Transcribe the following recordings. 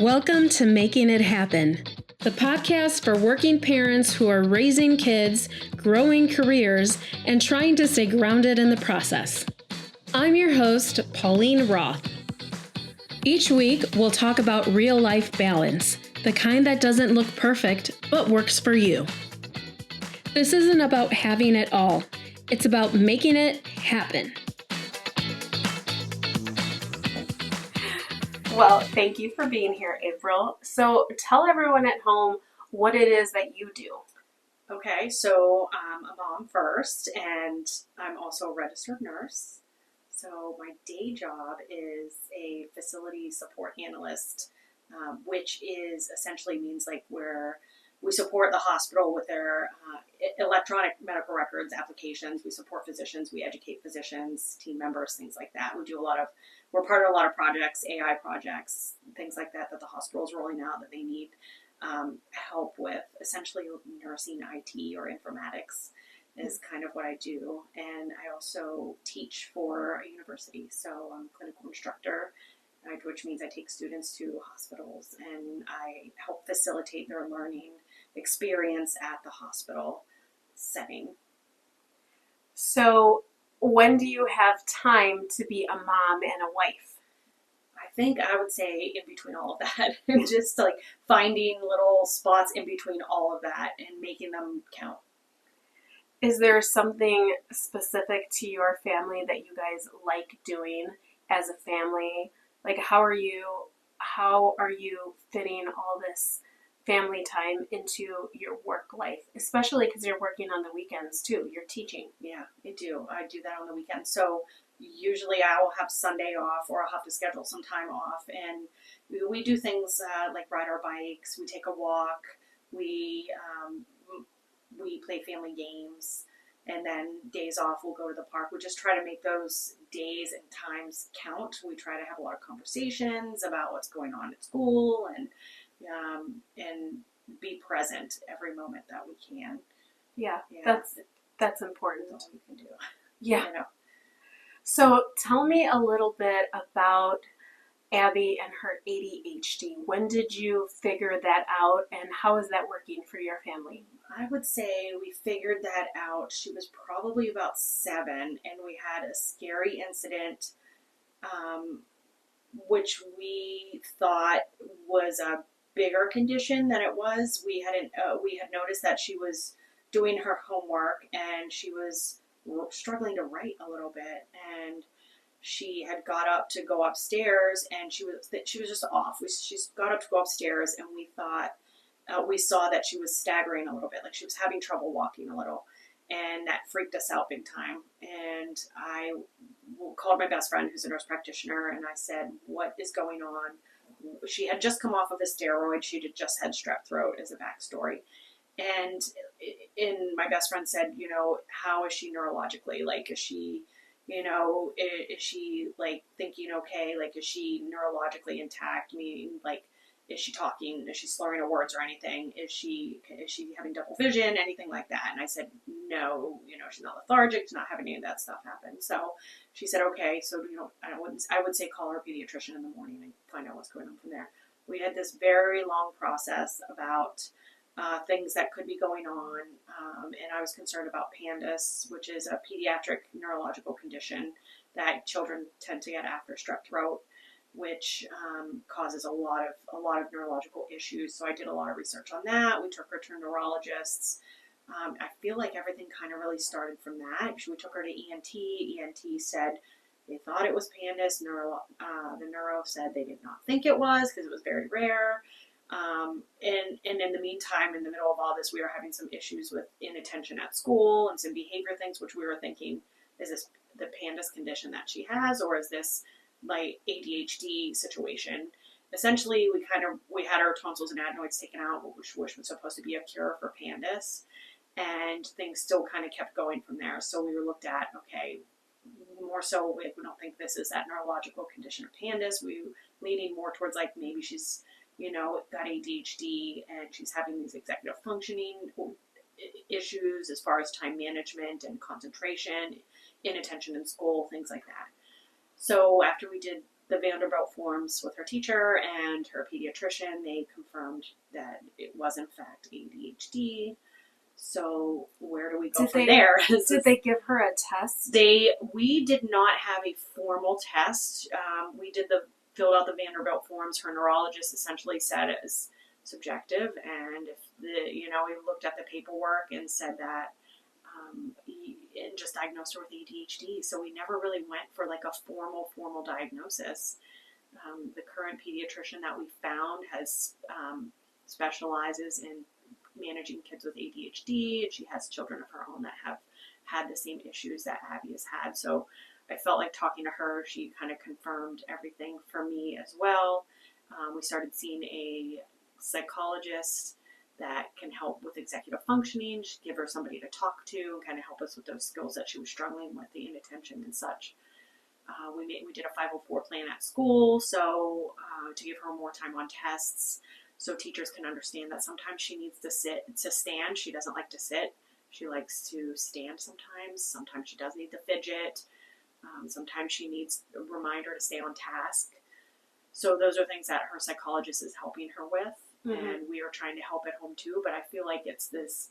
Welcome to Making It Happen, the podcast for working parents who are raising kids, growing careers, and trying to stay grounded in the process. I'm your host, Pauline Roth. Each week, we'll talk about real-life balance, the kind that doesn't look perfect, but works for you. This isn't about having it all. It's about making it happen. Well, thank you for being here, April. So tell everyone at home what it is that you do. Okay, so I'm a mom first, and I'm also a registered nurse. So my day job is a facility support analyst, which is essentially means like where we support the hospital with their electronic medical records applications. We support physicians, we educate physicians, team members, things like that. We're part of a lot of projects, AI projects, things like that the hospital's rolling out that they need help with. Essentially nursing IT or informatics is kind of what I do. And I also teach for a university. So I'm a clinical instructor, which means I take students to hospitals and I help facilitate their learning experience at the hospital setting. So when do you have time to be a mom and a wife? I think I would say in between all of that, just like finding little spots in between all of that and making them count. Is there something specific to your family that you guys like doing as a family? Like how are you fitting all this family time into your work life, especially because you're working on the weekends too, you're teaching? Yeah, I do that on the weekends. So usually I will have Sunday off, or I'll have to schedule some time off, and we do things like ride our bikes, we take a walk, we play family games, and then days off we'll go to the park. We just try to make those days and times count. We try to have a lot of conversations about what's going on at school and be present every moment that we can. Yeah. That's important. That's all we can do. Yeah. So tell me a little bit about Abby and her ADHD. When did you figure that out, and how is that working for your family? I would say we figured that out. She was probably about 7, and we had a scary incident, which we thought was a bigger condition than it was. We had noticed that she was doing her homework and she was struggling to write a little bit, and she had got up to go upstairs and she was just off. She got up to go upstairs and we saw that she was staggering a little bit, like she was having trouble walking a little, and that freaked us out big time. And I called my best friend who's a nurse practitioner and I said, what is going on? She had just come off of a steroid. She had just had strep throat as a backstory. And my best friend said, how is she neurologically? Like, is she like thinking okay? Like, is she neurologically intact? Meaning, like, is she talking? Is she slurring her words or anything? Is she having double vision? Anything like that? And I said, no, she's not lethargic. She's not having any of that stuff happen. So she said, okay, so, I would say call her pediatrician in the morning and find out what's going on from there. We had this very long process about things that could be going on, and I was concerned about PANDAS, which is a pediatric neurological condition that children tend to get after strep throat, which causes a lot of neurological issues. So I did a lot of research on that. We took her to neurologists. I feel like everything kind of really started from that. We took her to ENT. ENT said they thought it was PANDAS. The neuro said they did not think it was because it was very rare. And in the meantime, in the middle of all this, we were having some issues with inattention at school and some behavior things, which we were thinking, is this the PANDAS condition that she has, or is this like ADHD situation? Essentially, we had our tonsils and adenoids taken out, which was supposed to be a cure for PANDAS, and things still kind of kept going from there. So we were looked at, okay, more so if we don't think this is that neurological condition of PANDAS, we leaning more towards like maybe she's got ADHD and she's having these executive functioning issues as far as time management and concentration, inattention in school, things like that. So after we did the Vanderbilt forms with her teacher and her pediatrician. They confirmed that it was in fact ADHD. So where do we go from there? Did they give her a test? We did not have a formal test. We filled out the Vanderbilt forms. Her neurologist essentially said it was subjective, and if we looked at the paperwork and said that and just diagnosed her with ADHD. So we never really went for like a formal diagnosis. The current pediatrician that we found specializes in managing kids with ADHD, and she has children of her own that have had the same issues that Abby has had. So I felt like talking to her, she kind of confirmed everything for me as well. We started seeing a psychologist that can help with executive functioning, give her somebody to talk to, kind of help us with those skills that she was struggling with, the inattention and such. We did a 504 plan at school, so to give her more time on tests, so teachers can understand that sometimes she needs to stand. She doesn't like to sit. She likes to stand sometimes. Sometimes she does need to fidget. Sometimes she needs a reminder to stay on task. So those are things that her psychologist is helping her with. Mm-hmm. And we are trying to help at home too, but I feel like it's this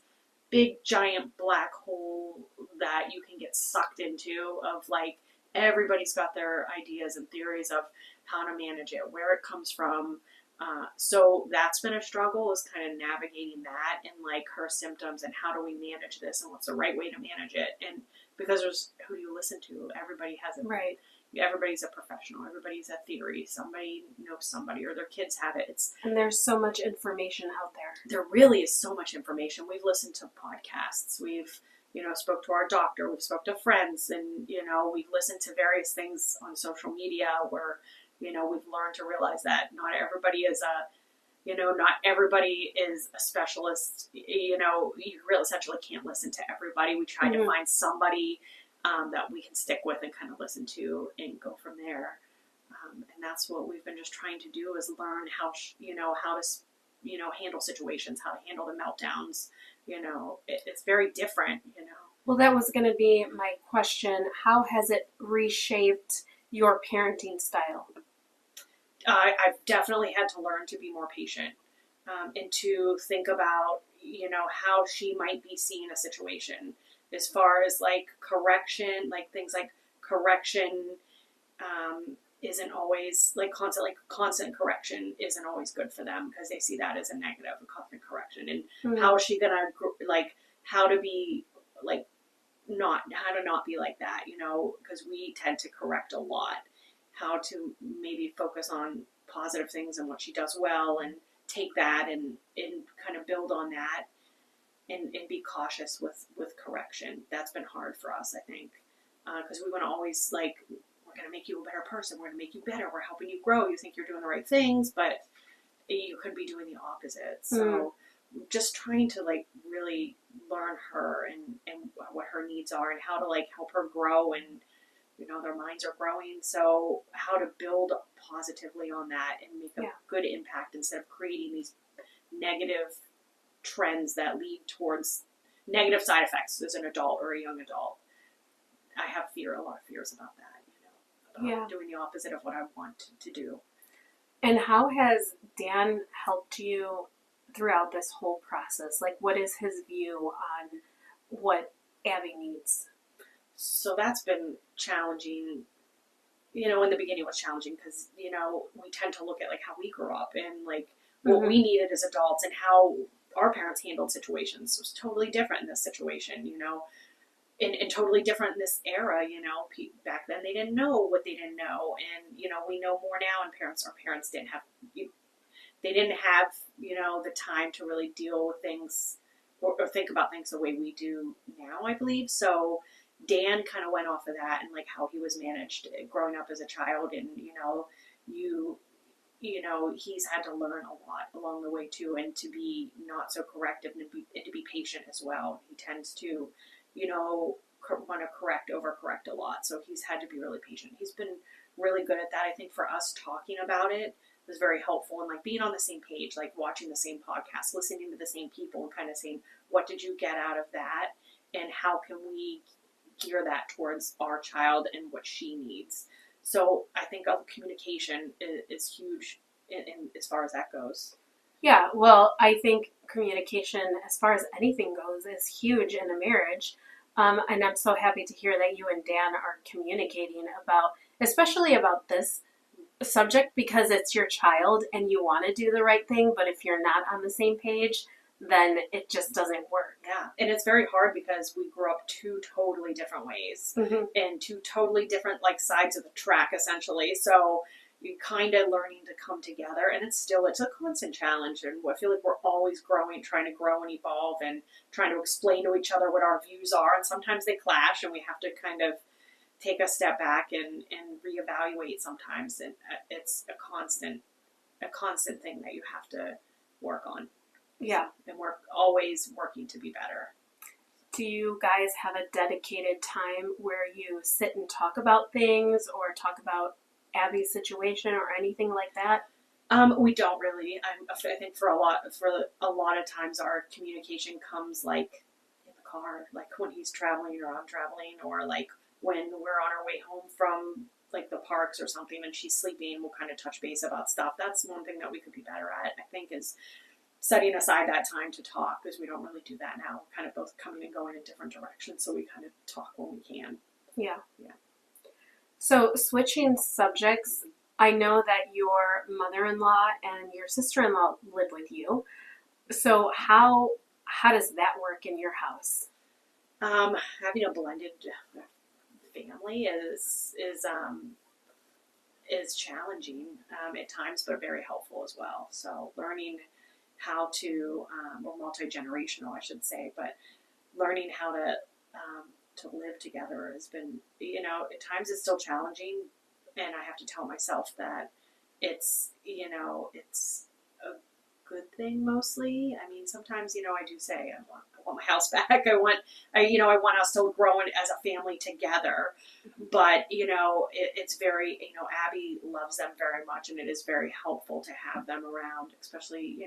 big giant black hole that you can get sucked into of like everybody's got their ideas and theories of how to manage it, where it comes from. So that's been a struggle, is kind of navigating that and like her symptoms and how do we manage this and what's the right way to manage it. And because who do you listen to? Everybody has it. Right. Everybody's a professional. Everybody's a theory. Somebody knows somebody, or their kids have it. And there's so much information out there. There really is so much information. We've listened to podcasts. We've, spoke to our doctor. We've spoke to friends, and, we've listened to various things on social media where, we've learned to realize that not everybody is a specialist. You really essentially can't listen to everybody. We try to find somebody that we can stick with and kind of listen to and go from there. And that's what we've been just trying to do, is learn how to handle situations, how to handle the meltdowns. It's very different, Well, that was going to be my question. How has it reshaped your parenting style? I've definitely had to learn to be more patient and to think about, how she might be seeing a situation as far as like correction, like things like correction isn't always like constant correction isn't always good for them, because they see that as a negative, a constant correction. And how is she going to how to be like, how to not be like that, because we tend to correct a lot. How to maybe focus on positive things and what she does well, and take that and kind of build on that, and be cautious with correction. That's been hard for us, I think, because we want to always we're going to make you a better person. We're going to make you better. We're helping you grow. You think you're doing the right things, but you could be doing the opposite. So just trying to really learn her and what her needs are, and how to help her grow, and their minds are growing. So how to build positively on that and make a good impact, instead of creating these negative trends that lead towards negative side effects as an adult or a young adult. I have a lot of fears about that, about doing the opposite of what I want to do. And how has Dan helped you throughout this whole process? What is his view on what Abby needs? So that's been challenging. In the beginning it was challenging because, we tend to look at how we grew up and what we needed as adults, and how our parents handled situations. It was totally different in this situation, and totally different in this era. Back then they didn't know what they didn't know. And, we know more now, and our parents didn't have, they didn't have, the time to really deal with things or think about things the way we do now, I believe. So Dan kind of went off of that, and how he was managed growing up as a child, and he's had to learn a lot along the way too, and to be not so corrective, and to be patient as well. He tends to, want to overcorrect a lot, so he's had to be really patient. He's been really good at that. I think for us, talking about it was very helpful, and being on the same page, watching the same podcast, listening to the same people, and kind of saying, what did you get out of that, and how can we gear that towards our child and what she needs. So I think communication is huge in as far as that goes. Yeah, well, I think communication, as far as anything goes, is huge in a marriage. And I'm so happy to hear that you and Dan are communicating about, especially about this subject, because it's your child and you want to do the right thing, but if you're not on the same page, then it just doesn't work. Yeah, and it's very hard because we grew up two totally different ways and two totally different like sides of the track essentially. So you kind of learning to come together, and it's a constant challenge, and I feel like we're always growing, trying to grow and evolve and trying to explain to each other what our views are, and sometimes they clash and we have to kind of take a step back and reevaluate sometimes, and it's a constant thing that you have to work on. Yeah. And we're always working to be better. Do you guys have a dedicated time where you sit and talk about things or talk about Abby's situation or anything like that? We don't really. I think for a lot of times our communication comes like in the car, like when he's traveling or I'm traveling, or like when we're on our way home from like the parks or something and she's sleeping, we'll kind of touch base about stuff. That's one thing that we could be better at, I think, is setting aside that time to talk, because we don't really do that now. We're kind of both coming and going in different directions, so we kind of talk when we can. Yeah. Yeah. So switching subjects, I know that your mother-in-law and your sister-in-law live with you. So how does that work in your house? Having a blended family is challenging at times, but very helpful as well. So learning how to, or multi-generational, I should say, but learning how to live together has been, at times it's still challenging, and I have to tell myself that it's a good thing mostly. I mean, sometimes, I do say I want my house back. I want us to grow as a family together. But, it's very, Abby loves them very much, and it is very helpful to have them around, especially,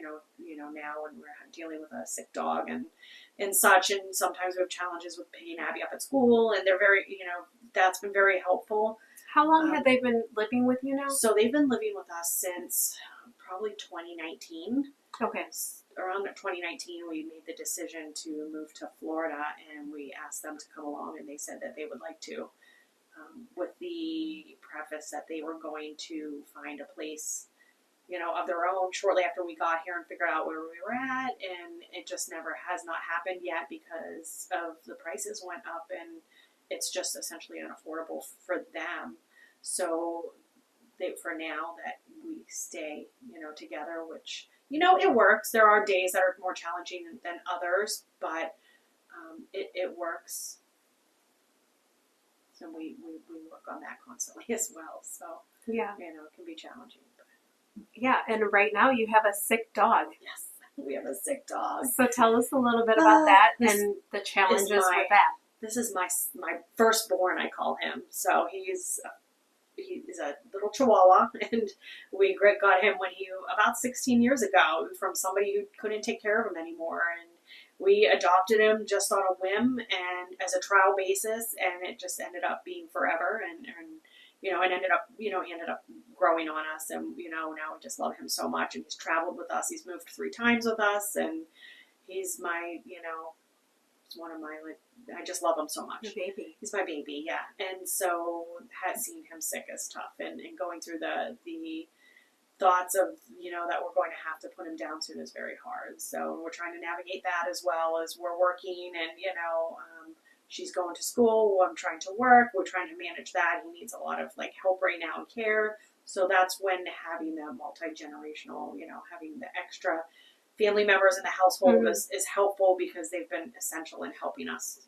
now when we're dealing with a sick dog and such. And sometimes we have challenges with picking Abby up at school, and they're very, that's been very helpful. How long have they been living with you now? So they've been living with us since probably 2019. Okay. Around 2019, we made the decision to move to Florida, and we asked them to come along, and they said that they would like to, with the preface that they were going to find a place, of their own shortly after we got here and figured out where we were at. And it just has not happened yet because of the prices went up, and it's just essentially unaffordable for them. So for now that we stay, together, which, it works. There are days that are more challenging than others, but it works. So we work on that constantly as well. So, yeah, it can be challenging. But. Yeah, and right now you have a sick dog. Yes, we have a sick dog. So tell us a little bit about that and the challenges with that. This is my firstborn, I call him. So he's a little Chihuahua, and we got him when about 16 years ago from somebody who couldn't take care of him anymore, and we adopted him just on a whim and as a trial basis, and it just ended up being forever, and it ended up, he ended up growing on us, and now we just love him so much, and he's traveled with us, he's moved 3 times with us, and he's my, he's one of my, I just love him so much. Your baby. He's my baby, yeah. And so seeing him sick is tough, and going through the thoughts of, that we're going to have to put him down soon is very hard. So we're trying to navigate that as well as we're working, and, she's going to school, I'm trying to work, we're trying to manage that. He needs a lot of help right now and care. So that's when having the multi-generational, having the extra family members in the household is helpful, because they've been essential in helping us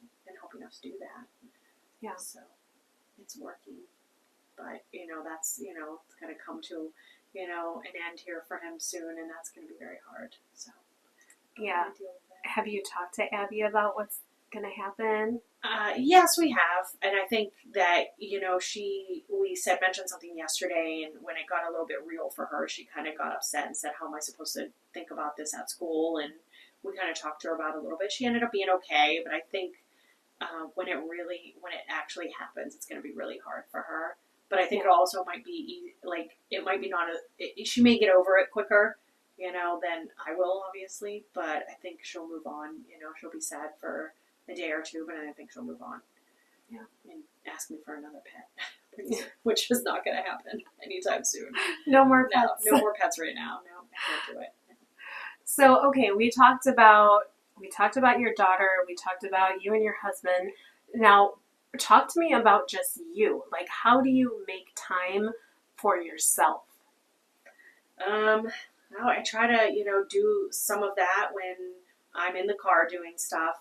do that. Yeah. So it's working, but that's it's going to come to an end here for him soon, and that's going to be very hard. So yeah. Have you talked to Abby about what's going to happen? Yes, we have, and I think that we mentioned something yesterday, and when it got a little bit real for her, she kind of got upset and said, "How am I supposed to think about this at school?" And we kind of talked to her about it a little bit. She ended up being okay, but I think when it actually happens, it's going to be really hard for her. But I think it also might be like, it might be not she may get over it quicker, you know, than I will, obviously. But I think she'll move on. You know, she'll be sad for a day or two, but I think she'll move on. Yeah. And ask me for another pet, which is not going to happen anytime soon. No more pets. No more pets right now. No, I can't do it. So, okay, we talked about your daughter. We talked about you and your husband. Now, talk to me about just you. Like, how do you make time for yourself? No, I try to, you know, do some of that when I'm in the car doing stuff,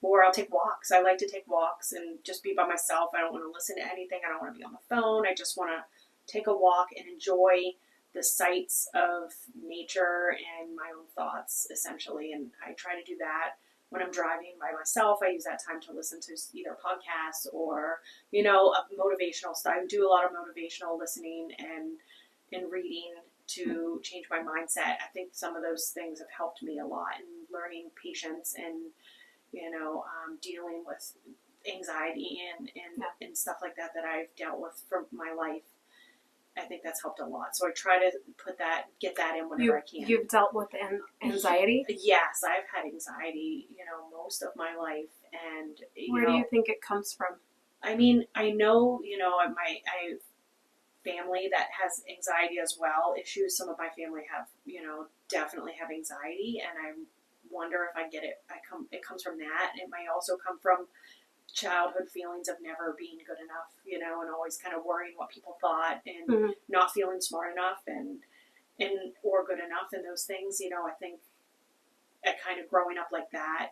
or I'll take walks. I like to take walks and just be by myself. I don't want to listen to anything. I don't want to be on the phone. I just want to take a walk and enjoy the sights of nature and my own thoughts, essentially. And I try to do that when I'm driving by myself. I use that time to listen to either podcasts or, you know, motivational stuff. I do a lot of motivational listening and reading to change my mindset. I think some of those things have helped me a lot in learning patience and, you know, dealing with anxiety and stuff like that I've dealt with from my life. I think that's helped a lot. So I try to get that in whenever I can. You've dealt with anxiety? Yes, I've had anxiety, you know, most of my life. And where do you think it comes from? I mean, I know, you know, I have family that has anxiety as well. Issues. Some of my family have, you know, definitely have anxiety, and I wonder if I get it. It comes from that. It might also come from childhood feelings of never being good enough, you know, and always kind of worrying what people thought and not feeling smart enough and or good enough and those things, you know. I think kind of growing up like that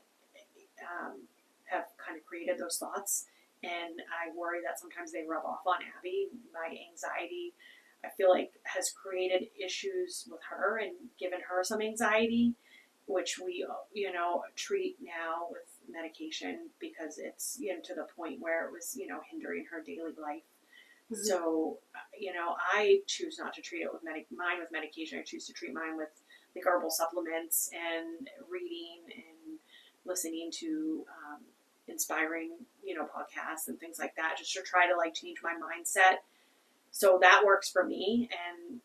have kind of created those thoughts, and I worry that sometimes they rub off on Abby. My anxiety, I feel like, has created issues with her and given her some anxiety, which we, you know, treat now with medication because it's, you know, to the point where it was, you know, hindering her daily life. So, you know, I choose not to treat it with mine with medication. I choose to treat mine with like herbal supplements and reading and listening to inspiring, you know, podcasts and things like that, just to try to like change my mindset. So that works for me, and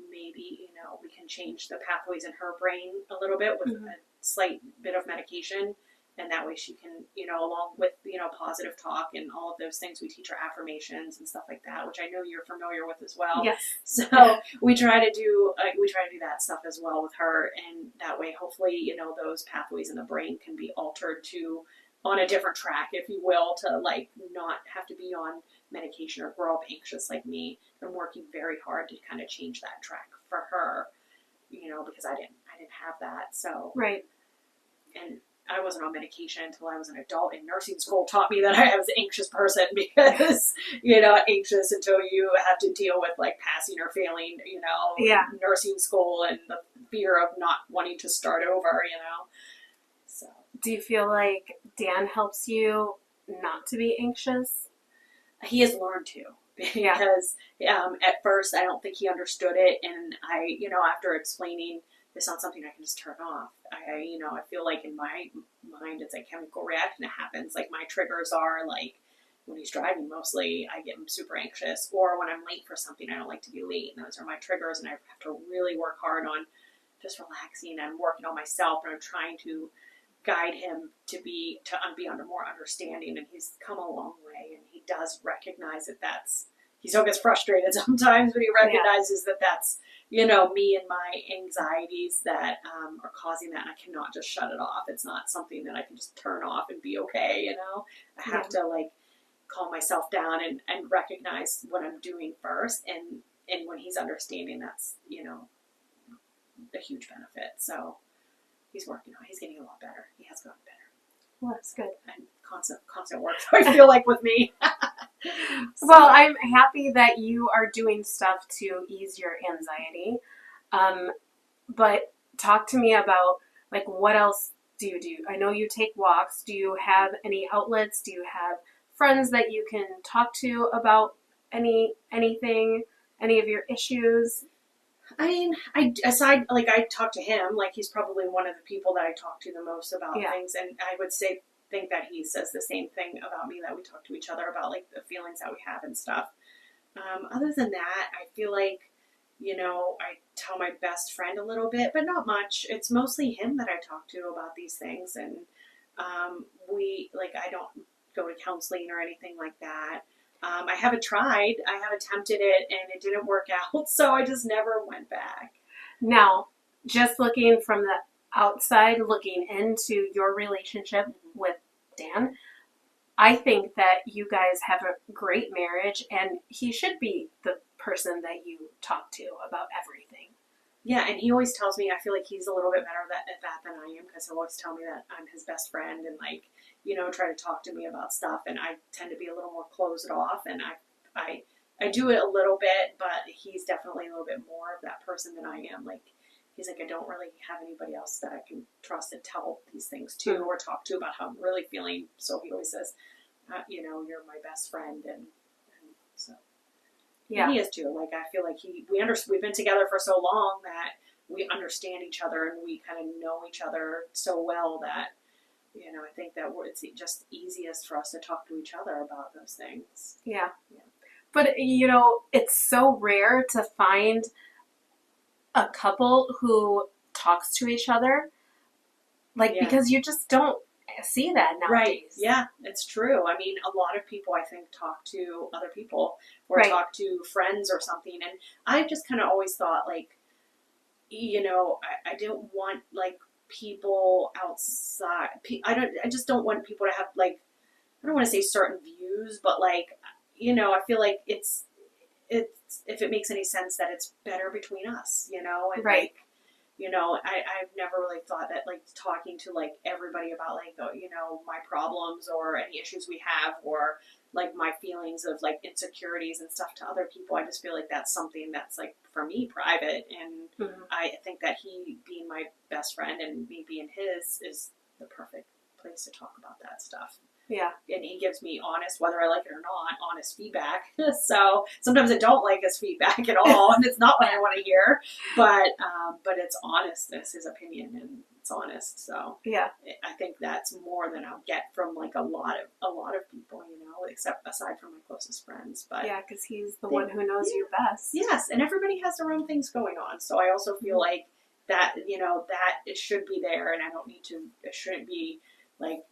maybe, you know, we can change the pathways in her brain a little bit with a slight bit of medication, and that way she can, you know, along with, you know, positive talk and all of those things, we teach her affirmations and stuff like that, which I know you're familiar with as well. Yes. So we try to do that stuff as well with her, and that way, hopefully, you know, those pathways in the brain can be altered to on a different track, if you will, to like not have to be on medication or grow up anxious like me. I'm working very hard to kind of change that track for her, you know, because I didn't have that. So right. And I wasn't on medication until I was an adult, and nursing school taught me that I was an anxious person because you're not anxious until you have to deal with like passing or failing, you know, nursing school and the fear of not wanting to start over, you know. So do you feel like Dan helps you not to be anxious? He has learned to, because at first I don't think he understood it, and I, you know, after explaining it's not something I can just turn off. You know, I feel like in my mind it's a chemical reaction that happens. Like my triggers are like when he's driving, mostly I get super anxious, or when I'm late for something, I don't like to be late. And those are my triggers, and I have to really work hard on just relaxing and working on myself, and I'm trying to guide him to be under more understanding, and he's come a long way, and he does recognize that he still gets frustrated sometimes, but he recognizes that that's, you know, me and my anxieties that are causing that, and I cannot just shut it off. It's not something that I can just turn off and be okay, you know. I have to like calm myself down and recognize what I'm doing first, and when he's understanding, that's, you know, a huge benefit. So he's working on it. He's getting a lot better. He has gotten better. Well, that's good. And constant work, I feel like, with me. So. Well, I'm happy that you are doing stuff to ease your anxiety. But talk to me about, like, what else do you do? I know you take walks. Do you have any outlets? Do you have friends that you can talk to about anything, any of your issues? I mean, I talk to him, like he's probably one of the people that I talk to the most about things, and I would think that he says the same thing about me, that we talk to each other about like the feelings that we have and stuff. Other than that, I feel like, I tell my best friend a little bit, but not much. It's mostly him that I talk to about these things. And I don't go to counseling or anything like that. I haven't tried. I have attempted it and it didn't work out. So I just never went back. Now, just looking from the outside, looking into your relationship with Dan, I think that you guys have a great marriage, and he should be the person that you talk to about everything. Yeah, and he always tells me, I feel like he's a little bit better at that than I am, because he'll always tell me that I'm his best friend and, try to talk to me about stuff, and I tend to be a little more closed off, and I do it a little bit, but he's definitely a little bit more of that person than I am. He's like, I don't really have anybody else that I can trust and tell these things to or talk to about how I'm really feeling. So he always says, you're my best friend. And so, yeah, and he is too. I feel like we've been together for so long that we understand each other and we kind of know each other so well that, I think that it's just easiest for us to talk to each other about those things. Yeah. But, it's so rare to find a couple who talks to each other, because you just don't see that nowadays. Right. Yeah, it's true. I mean, a lot of people, I think, talk to other people or talk to friends or something. And I just kind of always thought, I didn't want, people outside. I just don't want people to have, I don't want to say certain views, but, I feel like it's if it makes any sense that it's better between us, and I've never really thought that talking to everybody about my problems or any issues we have or my feelings of insecurities and stuff to other people. I just feel like that's something that's for me private, and I think that he being my best friend and me being his is the perfect place to talk about that stuff. Yeah. And he gives me honest, whether I like it or not, honest feedback. So sometimes I don't like his feedback at all, and it's not what I want to hear. But it's honest. It's his opinion, and it's honest. So yeah, I think that's more than I'll get from a lot of people, except aside from my closest friends. But yeah, because he's the one who knows you best. Yes, and everybody has their own things going on. So I also feel like that that it should be there, and I don't need to. It shouldn't be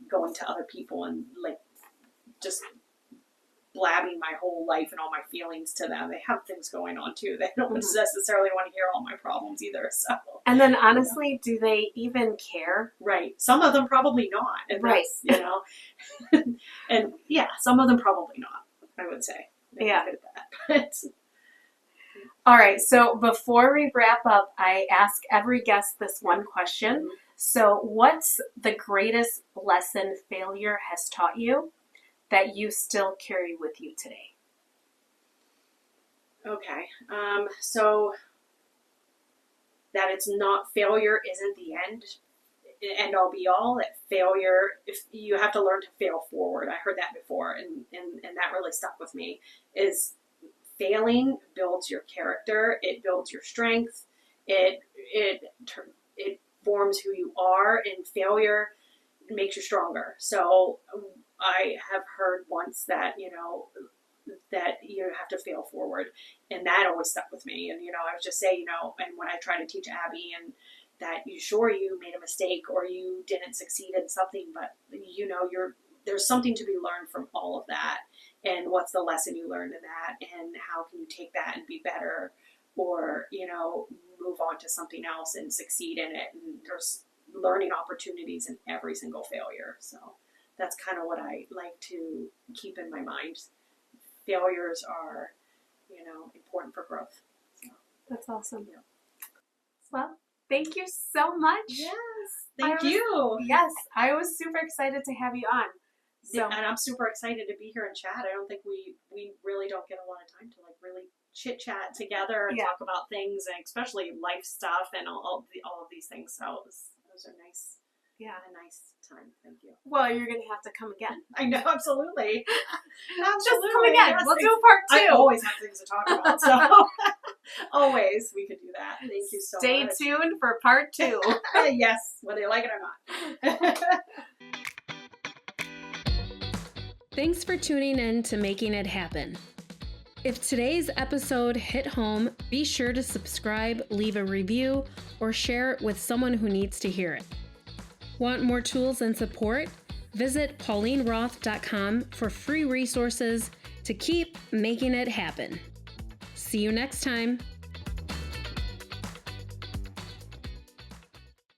going to other people and just blabbing my whole life and all my feelings to them. They have things going on too. They don't necessarily want to hear all my problems either. So. And then honestly, do they even care? Right. Some of them probably not. And right. And yeah, some of them probably not, I would say. Yeah. But, all right. So before we wrap up, I ask every guest this one question. Mm-hmm. So what's the greatest lesson failure has taught you that you still carry with you today? Okay. So that it's not, failure isn't the end all be all. That failure, if you have to learn to fail forward. I heard that before, and that really stuck with me, is failing builds your character. It builds your strength. It forms who you are, and failure makes you stronger. So I have heard once that, that you have to fail forward, and that always stuck with me. And, I would just say, and when I try to teach Abby, and that you made a mistake or you didn't succeed in something, but there's something to be learned from all of that. And what's the lesson you learned in that, and how can you take that and be better, or, move on to something else and succeed in it. And there's learning opportunities in every single failure. So that's kind of what I like to keep in my mind. Failures are, important for growth. So. That's awesome. Yeah. Well, thank you so much. Yes. Thank you. Yes. I was super excited to have you on. So. And I'm super excited to be here and chat. I don't think we really don't get a lot of time to really chit chat together and talk about things, and especially life stuff and all of these things. So those are nice. Yeah, a nice time. Thank you. Well, you're gonna have to come again. I know, absolutely. Just come again. Yes, we'll do part 2. I always have things to talk about, so always we could do that. Thank you so much. Stay tuned for part 2. Yes, whether you like it or not. Thanks for tuning in to Making It Happen. If today's episode hit home, be sure to subscribe, leave a review, or share it with someone who needs to hear it. Want more tools and support? Visit paulineroth.com for free resources to keep making it happen. See you next time.